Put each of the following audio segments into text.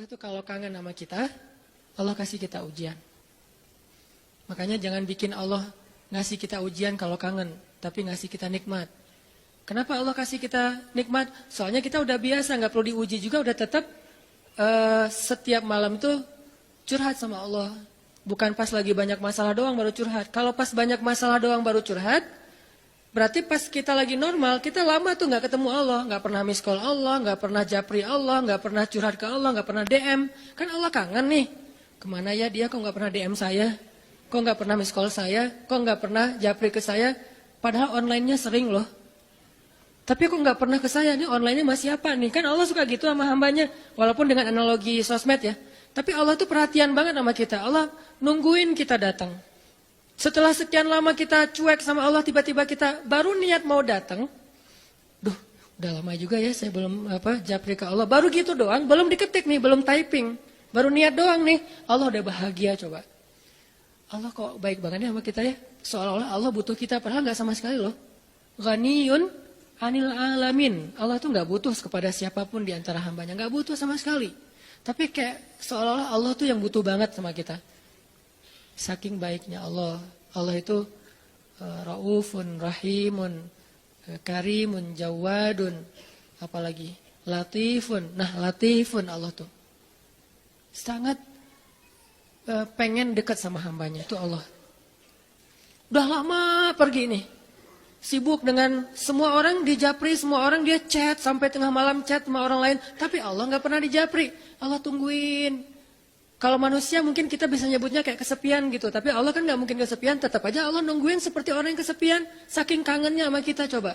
Allah itu kalau kangen sama kita, Allah kasih kita ujian. Makanya jangan bikin Allah ngasih kita ujian kalau kangen, tapi ngasih kita nikmat. Kenapa Allah kasih kita nikmat? Soalnya kita udah biasa, nggak perlu diuji juga, udah tetap setiap malam tuh curhat sama Allah. Bukan pas lagi banyak masalah doang baru curhat. Kalau pas banyak masalah doang baru curhat, berarti pas kita lagi normal, kita lama tuh nggak ketemu Allah, nggak pernah miss call Allah, nggak pernah japri Allah, nggak pernah curhat ke Allah, nggak pernah DM. Kan Allah kangen nih. Kemana ya dia? Kok nggak pernah DM saya? Kok nggak pernah miss call saya? Kok nggak pernah japri ke saya? Padahal online-nya sering loh. Tapi kok nggak pernah ke saya? Nih online-nya masih apa nih? Kan Allah suka gitu sama hambanya. Walaupun dengan analogi sosmed ya. Tapi Allah tuh perhatian banget sama kita. Allah nungguin kita datang. Setelah sekian lama kita cuek sama Allah, tiba-tiba kita baru niat mau datang. Duh, udah lama juga ya saya belum japri ke Allah. Baru gitu doang, belum diketik nih, belum typing. Baru niat doang nih, Allah udah bahagia coba. Allah kok baik banget ya sama kita ya. Seolah-olah Allah butuh kita, padahal gak sama sekali loh. Ghaniyun anil alamin. Allah tuh gak butuh kepada siapapun di antara hambanya. Gak butuh sama sekali. Tapi kayak seolah-olah Allah tuh yang butuh banget sama kita. Saking baiknya Allah. Allah itu raufun, rahimun, karimun, jawadun. Apalagi latifun. Nah latifun Allah tuh. Sangat pengen dekat sama hambanya. Itu Allah. Udah lama pergi nih. Sibuk dengan semua orang dijapri, semua orang dia chat. Sampai tengah malam chat sama orang lain. Tapi Allah gak pernah dijapri. Allah tungguin. Kalau manusia mungkin kita bisa nyebutnya kayak kesepian gitu. Tapi Allah kan gak mungkin kesepian. Tetap aja Allah nungguin seperti orang yang kesepian. Saking kangennya sama kita coba.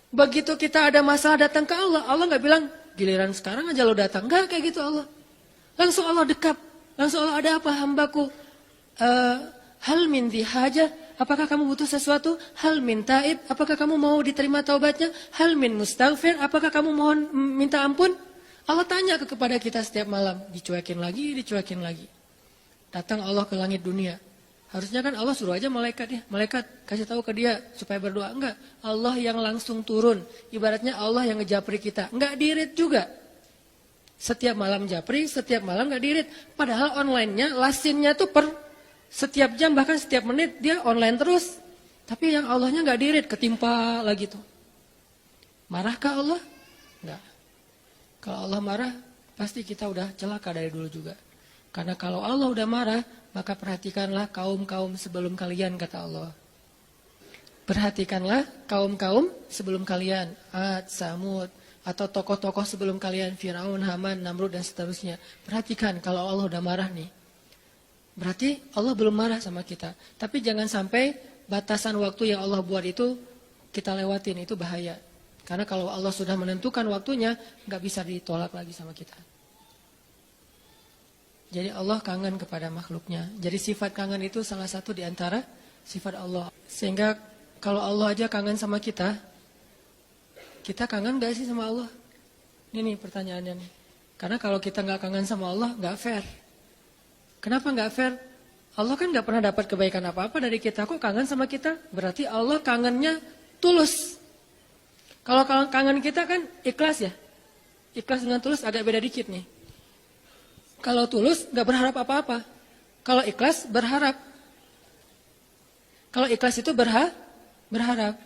Begitu kita ada masalah datang ke Allah. Allah gak bilang giliran sekarang aja lo datang. Gak kayak gitu Allah. Langsung Allah dekat. Langsung Allah ada apa hambaku. Hal min dihaja. Apakah kamu butuh sesuatu? Hal min taib. Apakah kamu mau diterima taubatnya? Hal min mustaghfir. Apakah kamu mohon minta ampun? Allah tanya kepada kita setiap malam. Dicuekin lagi, dicuekin lagi. Datang Allah ke langit dunia. Harusnya kan Allah suruh aja malaikat ya. Malaikat kasih tahu ke dia supaya berdoa. Enggak. Allah yang langsung turun. Ibaratnya Allah yang ngejapri kita. Enggak dirit juga. Setiap malam japri, setiap malam enggak dirit. Padahal online-nya, lasinnya tuh per setiap jam bahkan setiap menit dia online terus. Tapi yang Allahnya enggak dirit, ketimpa lagi tuh. Marahkah Allah? Enggak. Kalau Allah marah, pasti kita udah celaka dari dulu juga. Karena kalau Allah udah marah, maka perhatikanlah kaum-kaum sebelum kalian, kata Allah. Perhatikanlah kaum-kaum sebelum kalian. Ad, Samud, atau tokoh-tokoh sebelum kalian. Firaun, Haman, Namrud, dan seterusnya. Perhatikan kalau Allah udah marah nih. Berarti Allah belum marah sama kita. Tapi jangan sampai batasan waktu yang Allah buat itu kita lewatin, itu bahaya. Karena kalau Allah sudah menentukan waktunya, nggak bisa ditolak lagi sama kita. Jadi Allah kangen kepada makhluknya. Jadi sifat kangen itu salah satu di antara sifat Allah. Sehingga kalau Allah aja kangen sama kita kangen nggak sih sama Allah? Ini nih pertanyaannya nih. Karena kalau kita nggak kangen sama Allah, nggak fair. Kenapa nggak fair? Allah kan nggak pernah dapat kebaikan apa-apa dari kita. Kok kangen sama kita? Berarti Allah kangennya tulus. Kalau kangen kita kan ikhlas ya. Ikhlas dengan tulus agak beda dikit nih. Kalau tulus gak berharap apa-apa. Kalau ikhlas berharap. Kalau ikhlas itu berharap.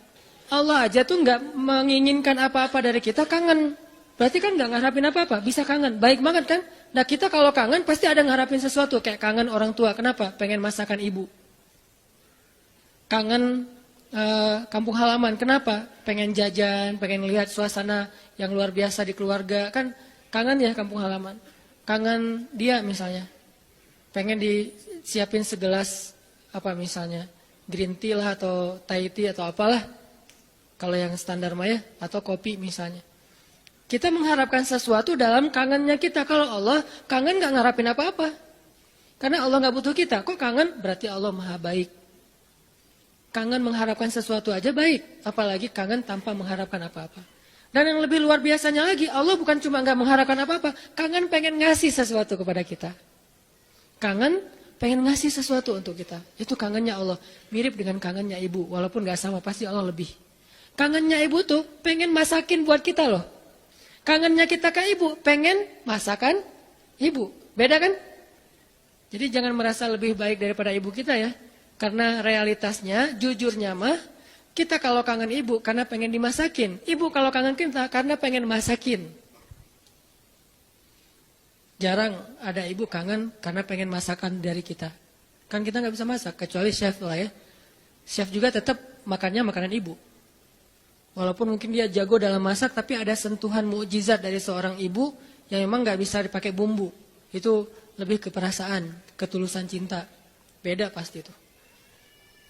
Allah aja tuh gak menginginkan apa-apa dari kita, kangen. Berarti kan gak ngarapin apa-apa, bisa kangen. Baik banget kan? Nah kita kalau kangen pasti ada ngarapin sesuatu. Kayak kangen orang tua, kenapa? Pengen masakan ibu. Kangen kampung halaman, kenapa? Pengen jajan, pengen lihat suasana yang luar biasa di keluarga. Kan kangen ya kampung halaman. Kangen dia misalnya. Pengen disiapin segelas apa misalnya, green tea lah atau Thai tea atau apalah. Kalau yang standar mah ya, atau kopi misalnya. Kita mengharapkan sesuatu dalam kangennya kita. Kalau Allah kangen gak ngarapin apa-apa. Karena Allah gak butuh kita. Kok kangen? Berarti Allah maha baik. Kangen mengharapkan sesuatu aja baik. Apalagi kangen tanpa mengharapkan apa-apa. Dan yang lebih luar biasanya lagi, Allah bukan cuma gak mengharapkan apa-apa. Kangen pengen ngasih sesuatu kepada kita. Kangen pengen ngasih sesuatu untuk kita. Itu kangennya Allah. Mirip dengan kangennya ibu. Walaupun gak sama, pasti Allah lebih. Kangennya ibu tuh pengen masakin buat kita loh. Kangennya kita ke ibu, pengen masakan ibu. Beda kan? Jadi jangan merasa lebih baik daripada ibu kita ya. Karena realitasnya, jujurnya mah, kita kalau kangen ibu karena pengen dimasakin. Ibu kalau kangen kita karena pengen masakin. Jarang ada ibu kangen karena pengen masakan dari kita. Kan kita nggak bisa masak, kecuali chef lah ya. Chef juga tetap makannya makanan ibu. Walaupun mungkin dia jago dalam masak, tapi ada sentuhan mukjizat dari seorang ibu yang memang nggak bisa dipakai bumbu. Itu lebih ke perasaan, ketulusan cinta. Beda pasti itu.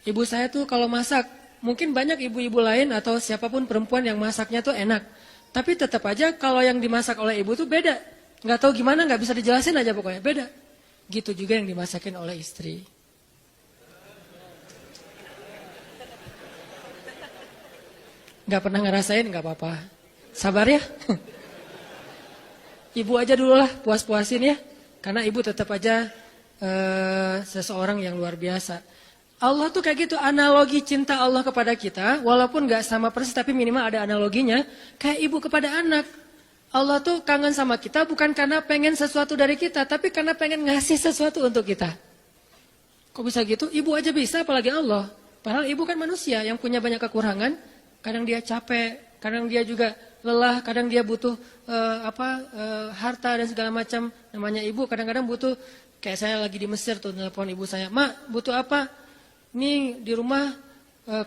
Ibu saya tuh kalau masak, mungkin banyak ibu-ibu lain atau siapapun perempuan yang masaknya tuh enak. Tapi tetap aja kalau yang dimasak oleh ibu tuh beda. Nggak tahu gimana, nggak bisa dijelasin aja pokoknya, beda. Gitu juga yang dimasakin oleh istri. Nggak pernah ngerasain, nggak apa-apa. Sabar ya. Ibu aja dulu lah, puas-puasin ya. Karena ibu tetap aja seseorang yang luar biasa. Allah tuh kayak gitu, analogi cinta Allah kepada kita, walaupun gak sama persis tapi minimal ada analoginya, kayak ibu kepada anak. Allah tuh kangen sama kita bukan karena pengen sesuatu dari kita, tapi karena pengen ngasih sesuatu untuk kita. Kok bisa gitu? Ibu aja bisa, apalagi Allah. Padahal ibu kan manusia yang punya banyak kekurangan, kadang dia capek, kadang dia juga lelah, kadang dia butuh harta dan segala macam. Namanya ibu kadang-kadang butuh, kayak saya lagi di Mesir tuh, nelpon ibu saya, "Mak, butuh apa? Ini di rumah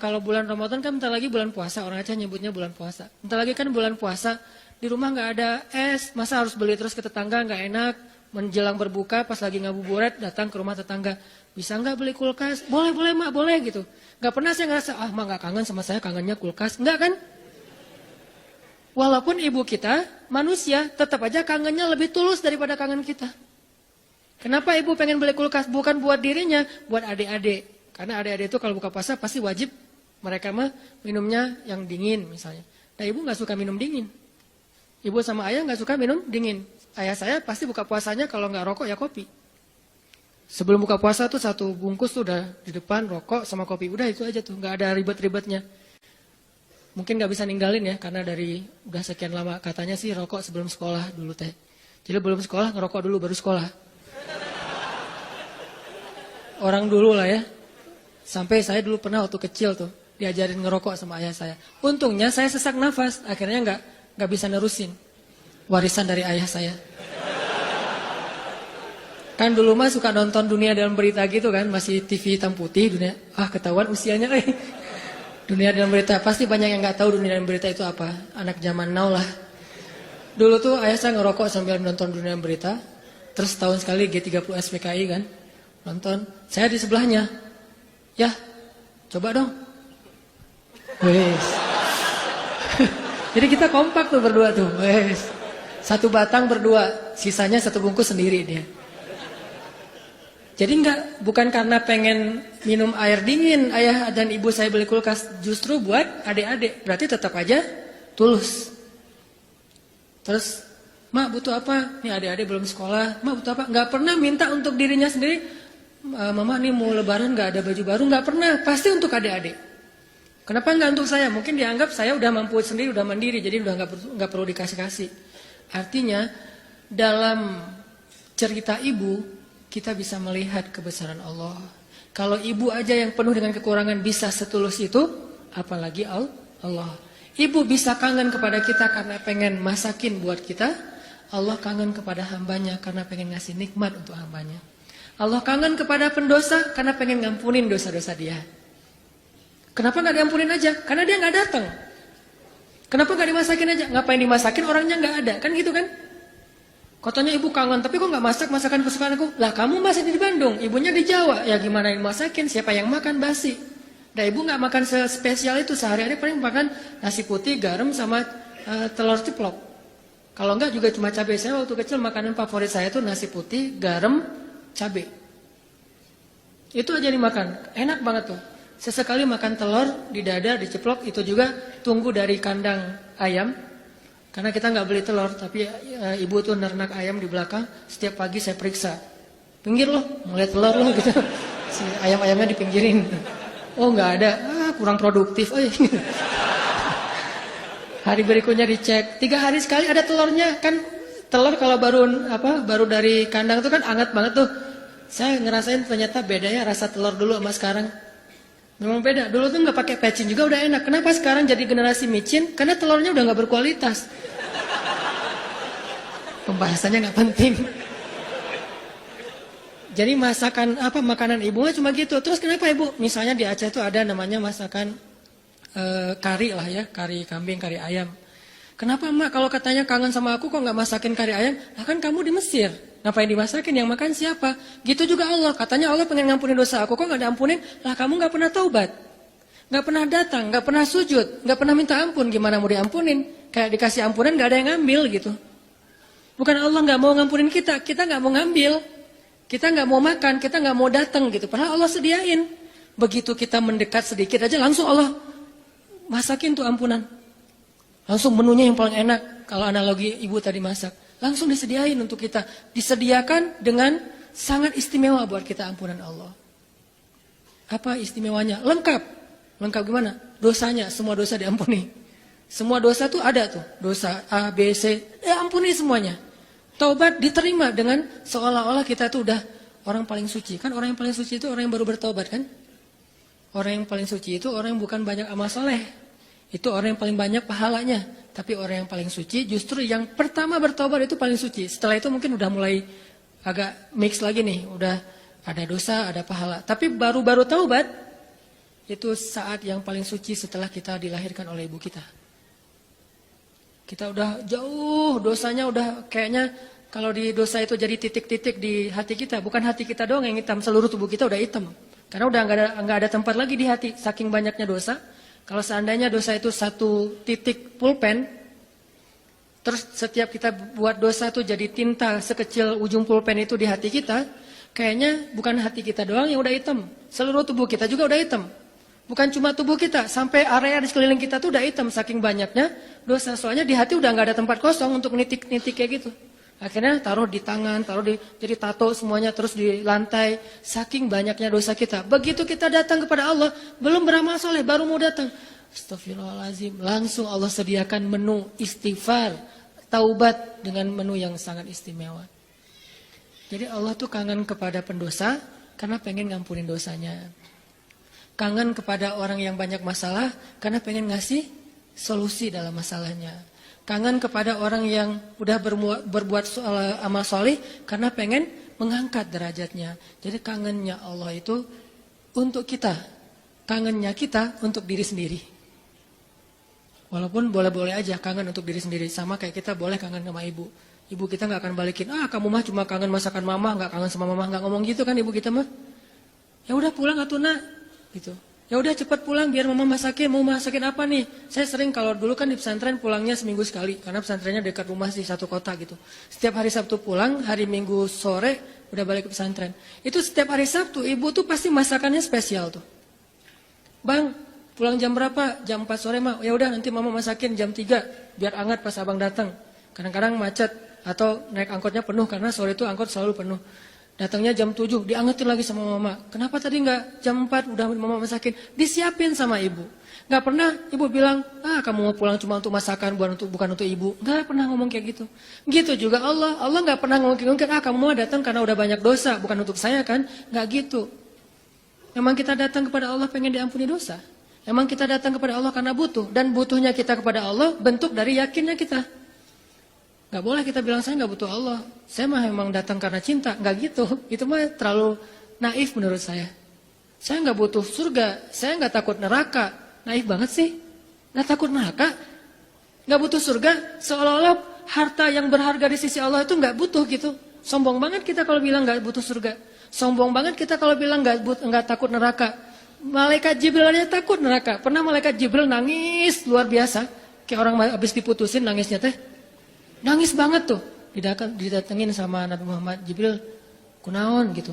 kalau bulan Ramadan kan bentar lagi bulan puasa, orang Aceh nyebutnya bulan puasa. Bentar lagi kan bulan puasa, di rumah nggak ada es, masa harus beli terus ke tetangga, nggak enak. Menjelang berbuka pas lagi ngabuburit datang ke rumah tetangga, bisa nggak beli kulkas? Boleh mak, boleh gitu. Nggak pernah saya ngerasa, mak nggak kangen sama saya, kangennya kulkas, nggak kan? Walaupun ibu kita manusia, tetap aja kangennya lebih tulus daripada kangen kita. Kenapa ibu pengen beli kulkas? Bukan buat dirinya, buat adik-adik. Karena adik-adik itu kalau buka puasa pasti wajib mereka mah minumnya yang dingin misalnya. Nah ibu nggak suka minum dingin. Ibu sama ayah nggak suka minum dingin. Ayah saya pasti buka puasanya kalau nggak rokok ya kopi. Sebelum buka puasa tuh satu bungkus tuh udah di depan rokok sama kopi. Udah itu aja tuh, nggak ada ribet-ribetnya. Mungkin nggak bisa ninggalin ya karena dari udah sekian lama katanya sih rokok sebelum sekolah dulu teh. Jadi belum sekolah ngerokok dulu baru sekolah. Orang dulu lah ya. Sampai saya dulu pernah waktu kecil tuh diajarin ngerokok sama ayah saya. Untungnya saya sesak nafas, akhirnya nggak bisa nerusin. Warisan dari ayah saya. Kan dulu mah suka nonton Dunia Dalam Berita gitu kan, masih TV hitam putih dunia. Ketahuan usianya Dunia Dalam Berita, pasti banyak yang nggak tahu Dunia Dalam Berita itu apa. Anak zaman now lah. Dulu tuh ayah saya ngerokok sambil nonton Dunia Dalam Berita. Terus tahun sekali G30 SPKI kan, nonton. Saya di sebelahnya. Ya, coba dong. Wes. Jadi kita kompak tuh berdua tuh. Wes. Satu batang berdua, sisanya satu bungkus sendiri dia. Jadi bukan karena pengen minum air dingin ayah dan ibu saya beli kulkas, justru buat adik-adik. Berarti tetap aja tulus. Terus, "Mak butuh apa?" Nih adik-adik belum sekolah. "Mak butuh apa?" Nggak pernah minta untuk dirinya sendiri. "Mama nih mau lebaran gak ada baju baru." Gak pernah, pasti untuk adik-adik. Kenapa gak untuk saya? Mungkin dianggap saya udah mampu sendiri, udah mandiri, jadi udah gak perlu dikasih-kasih. Artinya dalam cerita ibu kita bisa melihat kebesaran Allah. Kalau ibu aja yang penuh dengan kekurangan bisa setulus itu, apalagi Allah. Ibu bisa kangen kepada kita karena pengen masakin buat kita. Allah kangen kepada hambanya karena pengen ngasih nikmat untuk hambanya. Allah kangen kepada pendosa karena pengen ngampunin dosa-dosa dia. Kenapa gak diampunin aja? Karena dia gak datang. Kenapa gak dimasakin aja? Ngapain dimasakin, orangnya gak ada. Kan gitu kan? Katanya ibu kangen, tapi kok gak masak masakan kesukaan aku? Lah kamu masih di Bandung, ibunya di Jawa. Ya gimana yang masakin, siapa yang makan basi? Nah ibu gak makan spesial itu, sehari-hari paling makan nasi putih, garam sama telur ceplok. Kalau enggak juga cuma cabai. Saya waktu kecil makanan favorit saya itu nasi putih, garam, cabai. Itu aja dimakan, enak banget tuh. Sesekali makan telur, didadar, diceplok, itu juga tunggu dari kandang ayam. Karena kita nggak beli telur, tapi ibu tuh nernak ayam di belakang. Setiap pagi saya periksa, pinggir loh, melihat telur loh gitu. Si ayam-ayamnya dipinggirin. Oh nggak ada, kurang produktif. Hari berikutnya dicek, 3 hari sekali ada telurnya. Kan Telur kalau baru dari kandang tuh kan hangat banget tuh. Saya ngerasain ternyata bedanya rasa telur dulu sama sekarang. Memang beda. Dulu tuh nggak pakai pecin juga udah enak. Kenapa sekarang jadi generasi micin? Karena telurnya udah nggak berkualitas. Pembahasannya nggak penting. Jadi makanan ibu cuma gitu. Terus kenapa ibu? Misalnya di Aceh tuh ada namanya masakan kari lah ya, kari kambing, kari ayam. Kenapa emak kalau katanya kangen sama aku kok nggak masakin kari ayam? Lah kan kamu di Mesir, ngapain dimasakin? Yang makan siapa? Gitu juga Allah, katanya Allah pengen ngampunin dosa aku kok nggak diampunin? Lah kamu nggak pernah taubat, nggak pernah datang, nggak pernah sujud, nggak pernah minta ampun, gimana mau diampunin? Kayak dikasih ampunan nggak ada yang ngambil gitu. Bukan Allah nggak mau ngampunin kita nggak mau ngambil, kita nggak mau makan, kita nggak mau datang gitu. Padahal Allah sediain. Begitu kita mendekat sedikit aja langsung Allah masakin tuh ampunan. Langsung menunya yang paling enak. Kalau analogi ibu tadi masak. Langsung disediain untuk kita. Disediakan dengan sangat istimewa buat kita ampunan Allah. Apa istimewanya? Lengkap. Lengkap gimana? Dosanya. Semua dosa diampuni. Semua dosa tuh ada tuh. Dosa A, B, C. Ampuni semuanya. Taubat diterima dengan seolah-olah kita tuh udah orang paling suci. Kan orang yang paling suci itu orang yang baru bertaubat kan? Orang yang paling suci itu orang yang bukan banyak amal soleh. Itu orang yang paling banyak pahalanya. Tapi orang yang paling suci justru yang pertama bertobat itu paling suci. Setelah itu mungkin udah mulai agak mix lagi nih. Udah ada dosa, ada pahala. Tapi baru-baru taubat itu saat yang paling suci setelah kita dilahirkan oleh ibu kita. Kita udah jauh dosanya udah kayaknya kalau di dosa itu jadi titik-titik di hati kita. Bukan hati kita doang yang hitam, seluruh tubuh kita udah hitam. Karena udah nggak ada tempat lagi di hati saking banyaknya dosa. Kalau seandainya dosa itu satu titik pulpen, terus setiap kita buat dosa itu jadi tinta sekecil ujung pulpen itu di hati kita, kayaknya bukan hati kita doang yang udah hitam, seluruh tubuh kita juga udah hitam. Bukan cuma tubuh kita, sampai area di sekeliling kita tuh udah hitam saking banyaknya dosa. Soalnya di hati udah nggak ada tempat kosong untuk nitik-nitik kayak gitu. Akhirnya taruh di tangan, jadi tato semuanya terus di lantai. Saking banyaknya dosa kita. Begitu kita datang kepada Allah, belum beramal soleh, baru mau datang. Astagfirullahaladzim, langsung Allah sediakan menu istighfar, taubat dengan menu yang sangat istimewa. Jadi Allah tuh kangen kepada pendosa karena pengen ngampunin dosanya. Kangen kepada orang yang banyak masalah karena pengen ngasih solusi dalam masalahnya. Kangen kepada orang yang udah berbuat amal soleh karena pengen mengangkat derajatnya. Jadi kangennya Allah itu untuk kita. Kangennya kita untuk diri sendiri. Walaupun boleh-boleh aja kangen untuk diri sendiri. Sama kayak kita boleh kangen sama ibu. Ibu kita gak akan balikin, kamu mah cuma kangen masakan mama, gak kangen sama mama. Gak ngomong gitu kan ibu kita mah. Ya udah pulang atuh nak. Gitu. Ya udah cepat pulang biar mama masakin. Mau masakin apa nih? Saya sering kalau dulu kan di pesantren pulangnya seminggu sekali. Karena pesantrennya dekat rumah di satu kota gitu. Setiap hari Sabtu pulang, hari Minggu sore udah balik ke pesantren. Itu setiap hari Sabtu ibu tuh pasti masakannya spesial tuh. Bang, pulang jam berapa? Jam 4 sore mah. Ya udah nanti mama masakin jam 3 biar hangat pas abang datang. Kadang-kadang macet atau naik angkotnya penuh karena sore itu angkot selalu penuh. Datangnya jam 7, diangetin lagi sama mama. Kenapa tadi enggak jam 4 udah mama masakin? Disiapin sama ibu. Enggak pernah ibu bilang, kamu mau pulang cuma untuk masakan, bukan untuk ibu. Enggak pernah ngomong kayak gitu. Gitu juga Allah. Allah enggak pernah ngomong kamu mau datang karena udah banyak dosa, bukan untuk saya kan? Enggak gitu. Memang kita datang kepada Allah pengen diampuni dosa. Memang kita datang kepada Allah karena butuh. Dan butuhnya kita kepada Allah bentuk dari yakinnya kita. Gak boleh kita bilang saya gak butuh Allah. Saya mah memang datang karena cinta. Gak gitu. Itu mah terlalu naif menurut saya. Saya gak butuh surga. Saya gak takut neraka. Naif banget sih. Gak takut neraka. Gak butuh surga. Seolah-olah harta yang berharga di sisi Allah itu gak butuh gitu. Sombong banget kita kalau bilang gak butuh surga. Sombong banget kita kalau bilang gak takut neraka. Malaikat Jibril aja takut neraka. Pernah malaikat Jibril nangis luar biasa. Kayak orang habis diputusin nangisnya teh. Nangis banget tuh, didatengin sama Nabi Muhammad. Jibril, kunaon gitu.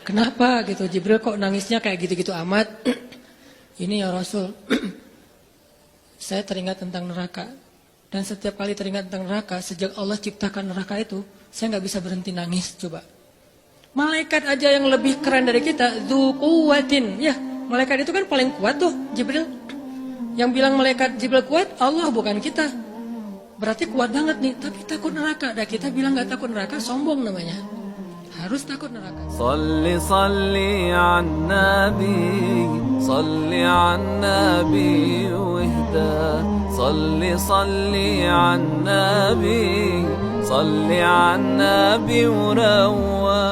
Kenapa gitu, Jibril kok nangisnya kayak gitu-gitu amat. Ini ya Rasul, saya teringat tentang neraka. Dan setiap kali teringat tentang neraka, sejak Allah ciptakan neraka itu, saya gak bisa berhenti nangis, coba. Malaikat aja yang lebih keren dari kita, dzu quwwatin. Ya, malaikat itu kan paling kuat tuh, Jibril. Yang bilang malaikat Jibril kuat, Allah bukan kita. berarti kuat banget nih, tapi takut neraka. Dan kita bilang nggak takut neraka, sombong namanya. Harus takut neraka. Salli salli an nabi, salli an nabi wahda. Salli salli an nabi, salli an nabi wa